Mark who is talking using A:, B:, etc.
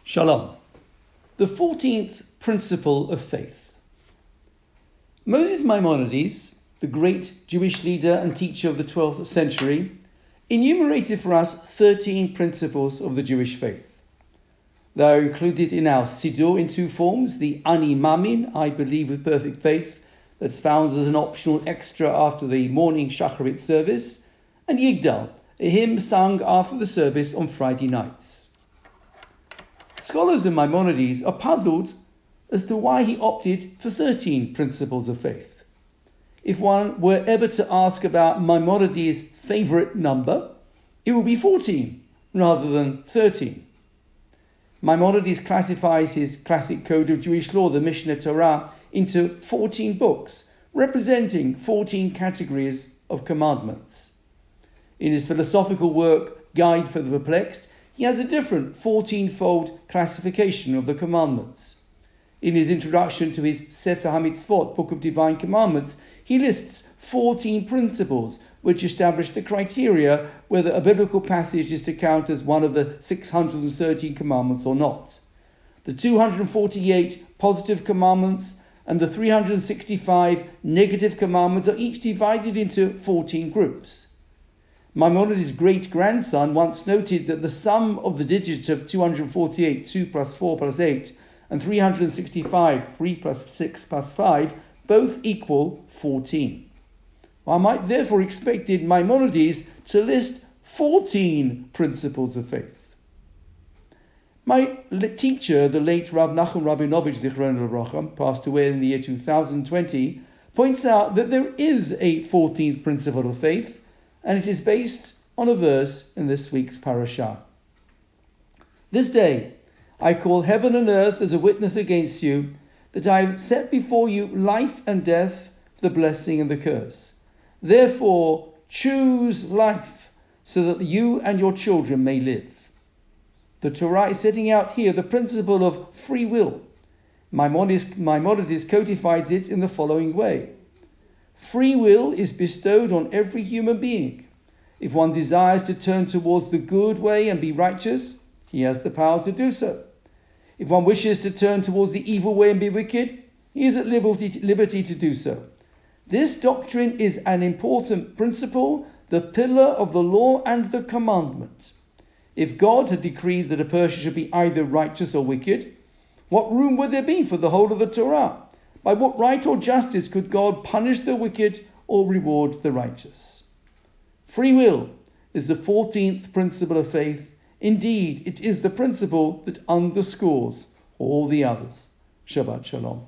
A: Shalom. The 14th principle of faith. Moses Maimonides, the great Jewish leader and teacher of the 12th century, enumerated for us 13 principles of the Jewish faith. They are included in our Siddur in two forms: the Ani Mamin, I believe with perfect faith, that's found as an optional extra after the morning Shacharit service, and Yigdal, a hymn sung after the service on Friday nights. Scholars of Maimonides are puzzled as to why he opted for 13 principles of faith. If one were ever to ask about Maimonides' favorite number, it would be 14 rather than 13. Maimonides classifies his classic code of Jewish law, the Mishneh Torah, into 14 books, representing 14 categories of commandments. In his philosophical work, Guide for the Perplexed, he has a different 14-fold classification of the commandments. In his introduction to his Sefer HaMitzvot, Book of Divine Commandments, he lists 14 principles which establish the criteria whether a biblical passage is to count as one of the 613 commandments or not. The 248 positive commandments and the 365 negative commandments are each divided into 14 groups. Maimonides' great-grandson once noted that the sum of the digits of 248, 2 plus 4 plus 8, and 365, 3 plus 6 plus 5, both equal 14. I might therefore expected Maimonides to list 14 principles of faith. My teacher, the late Rav Nachum Rabinovich Zichrono Livracha, passed away in the year 2020, points out that there is a 14th principle of faith, and it is based on a verse in this week's parashah. This day I call heaven and earth as a witness against you, that I have set before you life and death, the blessing and the curse. Therefore choose life, so that you and your children may live. The Torah is setting out here the principle of free will. Maimonides codifies it in the following way. Free will is bestowed on every human being. If one desires to turn towards the good way and be righteous, he has the power to do so. If one wishes to turn towards the evil way and be wicked, he is at liberty to do so. This doctrine is an important principle, the pillar of the law and the commandment. If God had decreed that a person should be either righteous or wicked, what room would there be for the whole of the Torah? By what right or justice could God punish the wicked or reward the righteous? Free will is the 14th principle of faith. Indeed, it is the principle that underscores all the others. Shabbat Shalom.